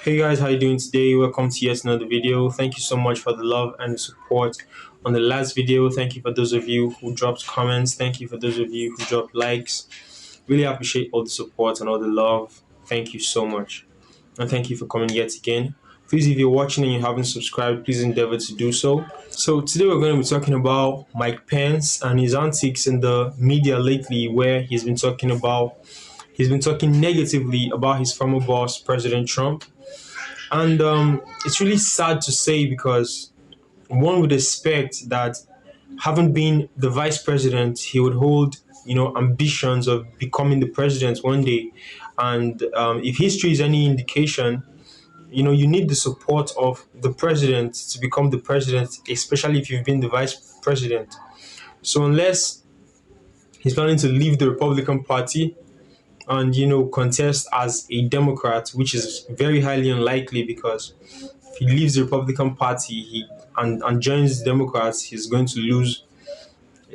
Hey guys, how you doing today? Welcome to yet another video. Thank you so much for the love and the support on the last video. Thank you for those of you who dropped comments. Thank you for those of you who dropped likes. Really appreciate all the support and all the love. Thank you so much. And thank you for coming yet again. Please, if you're watching and you haven't subscribed, please endeavor to do so. So today we're going to be talking about Mike Pence and his antics in the media lately, where he's been talking negatively about his former boss, President Trump. And it's really sad to say because one would expect that having been the vice president, he would hold, ambitions of becoming the president one day. And if history is any indication, you need the support of the president to become the president, especially if you've been the vice president. So unless he's planning to leave the Republican Party and contest as a Democrat, which is very highly unlikely because if he leaves the Republican Party and joins the Democrats, he's going to lose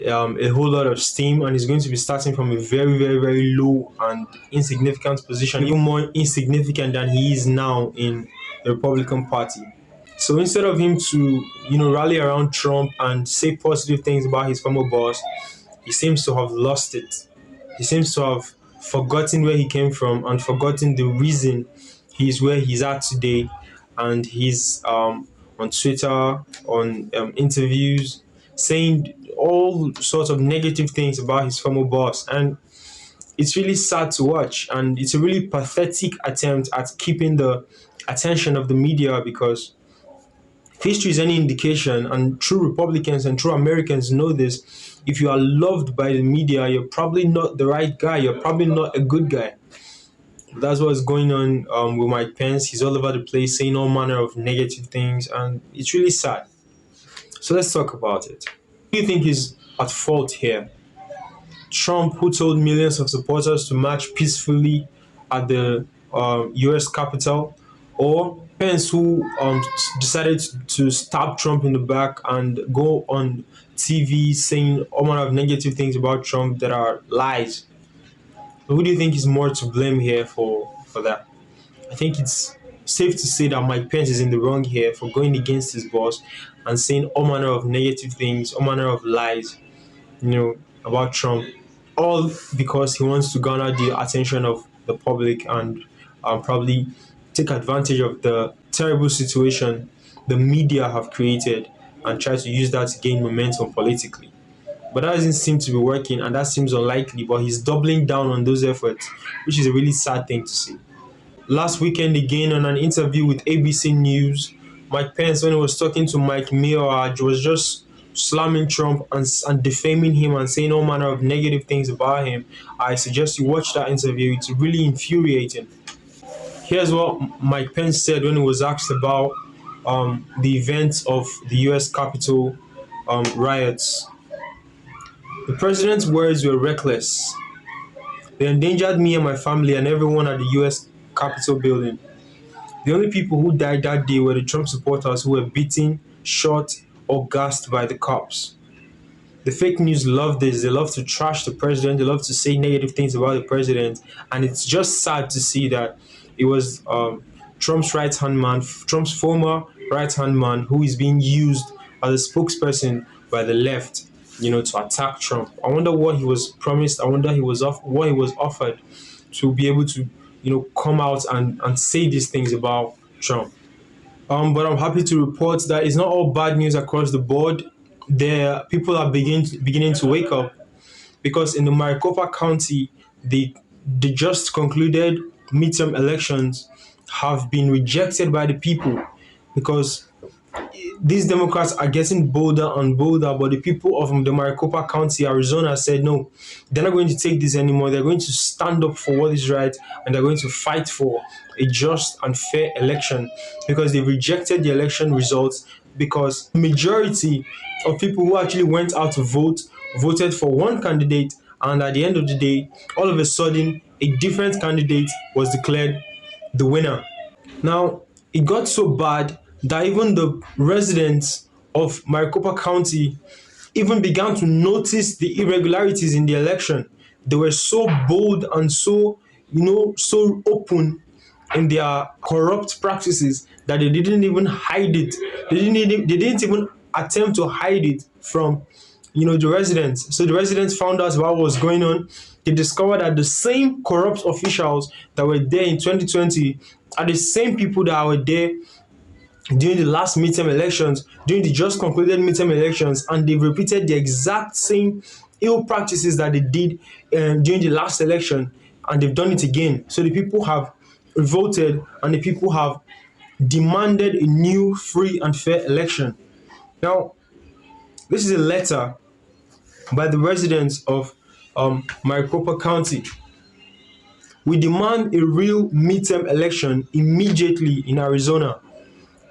a whole lot of steam, and he's going to be starting from a very, very, very low and insignificant position, even more insignificant than he is now in the Republican Party. So instead of him to rally around Trump and say positive things about his former boss, he seems to have lost it. He seems to have forgotten where he came from and forgotten the reason he's where he's at today. And he's on Twitter, on interviews, saying all sorts of negative things about his former boss. And it's really sad to watch. And it's a really pathetic attempt at keeping the attention of the media, because if history is any indication, and true Republicans and true Americans know this, if you are loved by the media, you're probably not the right guy. You're probably not a good guy. That's what's going on with Mike Pence. He's all over the place saying all manner of negative things, and it's really sad. So let's talk about it. Who do you think is at fault here? Trump, who told millions of supporters to march peacefully at the U.S. Capitol, or Pence, who decided to stab Trump in the back and go on TV saying all manner of negative things about Trump that are lies? Who do you think is more to blame here for that? I think it's safe to say that Mike Pence is in the wrong here for going against his boss and saying all manner of negative things, all manner of lies, about Trump, all because he wants to garner the attention of the public and probably take advantage of the terrible situation the media have created and try to use that to gain momentum politically. But that doesn't seem to be working, and that seems unlikely. But he's doubling down on those efforts, which is a really sad thing to see. Last weekend, again, on an interview with ABC News, Mike Pence, when he was talking to Mike Mayor, was just slamming Trump and defaming him and saying all manner of negative things about him. I suggest you watch that interview. It's really infuriating. Here's what Mike Pence said when he was asked about the events of the U.S. Capitol riots. The president's words were reckless. They endangered me and my family and everyone at the U.S. Capitol building. The only people who died that day were the Trump supporters who were beaten, shot, or gassed by the cops. The fake news love this. They love to trash the president. They love to say negative things about the president. And it's just sad to see that it was Trump's right-hand man, Trump's former right-hand man, who is being used as a spokesperson by the left, to attack Trump. I wonder what he was promised. I wonder what he was offered to be able to, come out and say these things about Trump. But I'm happy to report that it's not all bad news across the board. People are beginning to wake up, because in the Maricopa County, the just concluded midterm elections have been rejected by the people, because these Democrats are getting bolder and bolder, but the people of the Maricopa County, Arizona, said no, they're not going to take this anymore. They're going to stand up for what is right, and they're going to fight for a just and fair election, because they've rejected the election results, because the majority of people who actually went out to vote voted for one candidate, and at the end of the day, all of a sudden, a different candidate was declared the winner. Now, it got so bad that even the residents of Maricopa County even began to notice the irregularities in the election. They were so bold and so open in their corrupt practices that they didn't even hide it. They didn't even attempt to hide it from the residents. So the residents found out what was going on. They discovered that the same corrupt officials that were there in 2020 are the same people that were there during the last midterm elections, during the just concluded midterm elections, and they've repeated the exact same ill practices that they did during the last election, and they've done it again. So the people have revolted, and the people have demanded a new, free, and fair election. Now, this is a letter by the residents of Maricopa County. We demand a real midterm election immediately in Arizona.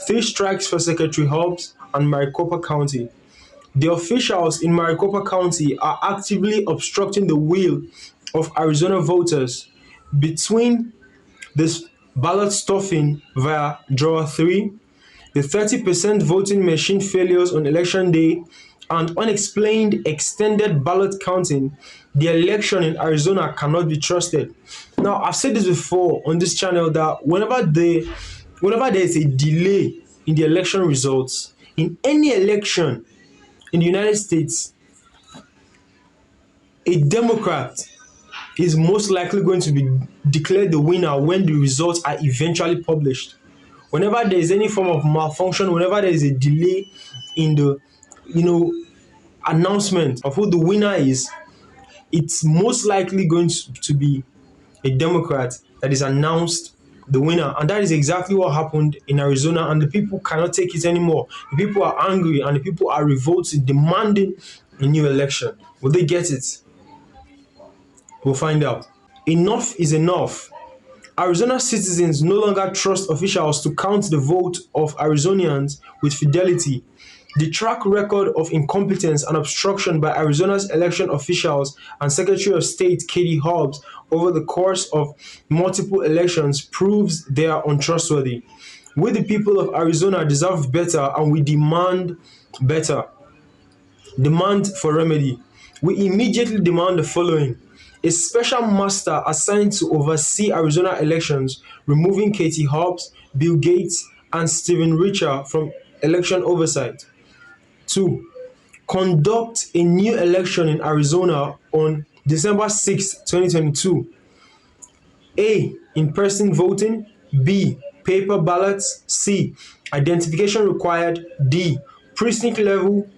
Three strikes for Secretary Hobbs and Maricopa County. The officials in Maricopa County are actively obstructing the will of Arizona voters between this ballot stuffing via Drawer 3, the 30% voting machine failures on election day, and unexplained extended ballot counting. The election in Arizona cannot be trusted. Now, I've said this before on this channel that whenever there is a delay in the election results, in any election in the United States, a Democrat is most likely going to be declared the winner when the results are eventually published. Whenever there is any form of malfunction, whenever there is a delay in the announcement of who the winner is, it's most likely going to be a Democrat that is announced the winner. And that is exactly what happened in Arizona, and the people cannot take it anymore. The people are angry, and the people are revolting, demanding a new election. Will they get it? We'll find out. Enough is enough. Arizona citizens no longer trust officials to count the vote of Arizonians with fidelity. The track record of incompetence and obstruction by Arizona's election officials and Secretary of State Katie Hobbs over the course of multiple elections proves they are untrustworthy. We, the people of Arizona, deserve better, and we demand better. Demand for remedy. We immediately demand the following: a special master assigned to oversee Arizona elections, removing Katie Hobbs, Bill Gates, and Stephen Richer from election oversight. 2. Conduct a new election in Arizona on December 6, 2022. A. In-person voting. B. Paper ballots. C. Identification required. D. Precinct level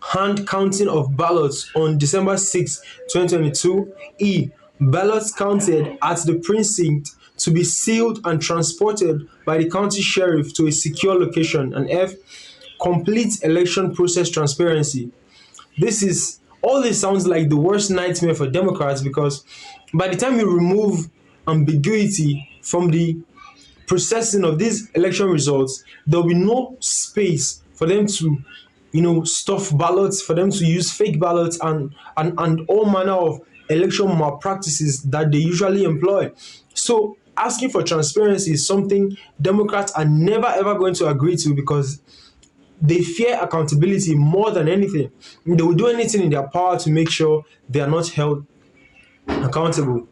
hand counting of ballots on December 6, 2022. E. Ballots counted at the precinct to be sealed and transported by the county sheriff to a secure location. And F. Complete election process transparency. All this sounds like the worst nightmare for Democrats, because by the time you remove ambiguity from the processing of these election results, there will be no space for them to stuff ballots, for them to use fake ballots, and all manner of election malpractices that they usually employ. So asking for transparency is something Democrats are never ever going to agree to, because they fear accountability more than anything. They will do anything in their power to make sure they are not held accountable.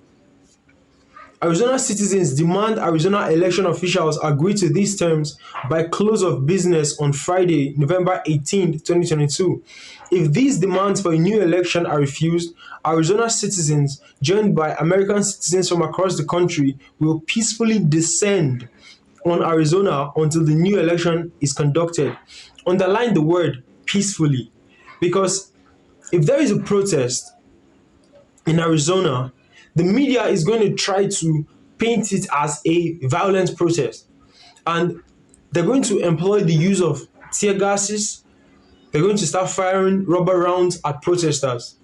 Arizona citizens demand Arizona election officials agree to these terms by close of business on Friday, November 18, 2022. If these demands for a new election are refused, Arizona citizens, joined by American citizens from across the country, will peacefully descend on Arizona until the new election is conducted. Underline the word peacefully, because if there is a protest in Arizona, the media is going to try to paint it as a violent protest. And they're going to employ the use of tear gases. They're going to start firing rubber rounds at protesters,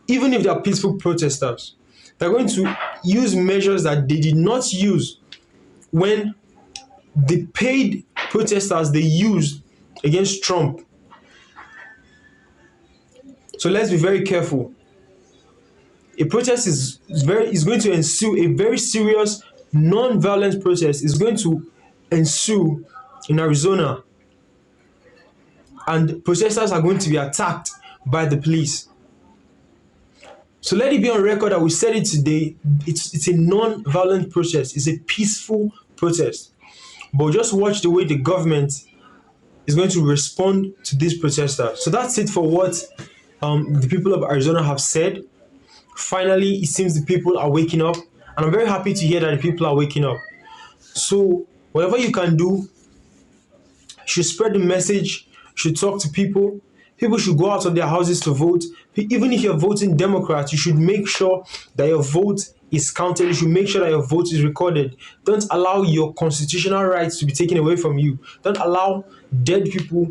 even if they are peaceful protesters. They're going to use measures that they did not use when the paid protesters they used against Trump. So let's be very careful. A protest is going to ensue. A very serious non-violent protest is going to ensue in Arizona, and protesters are going to be attacked by the police. So let it be on record that we said it today. It's a non-violent protest. It's a peaceful protest. But just watch the way the government is going to respond to these protesters. So that's it for what the people of Arizona have said. Finally, it seems the people are waking up, and I'm very happy to hear that the people are waking up. So whatever you can do, you should spread the message, you should talk to people. People should go out of their houses to vote. Even if you're voting Democrat, you should make sure that your vote is counted. You should make sure that your vote is recorded. Don't allow your constitutional rights to be taken away from you. Don't allow dead people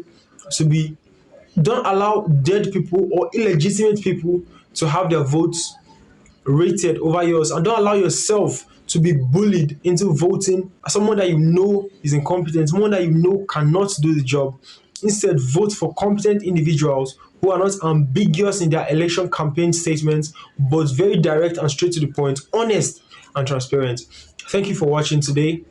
to be don't allow dead people or illegitimate people to have their votes rated over yours, and don't allow yourself to be bullied into voting someone that you know is incompetent, someone that you know cannot do the job. Instead, vote for competent individuals who are not ambiguous in their election campaign statements, but very direct and straight to the point, honest and transparent. Thank you for watching today.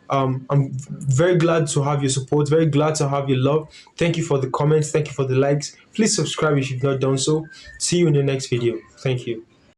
I'm very glad to have your support, very glad to have your love. Thank you for the comments, thank you for the likes. Please subscribe if you've not done so. See you in the next video. Thank you.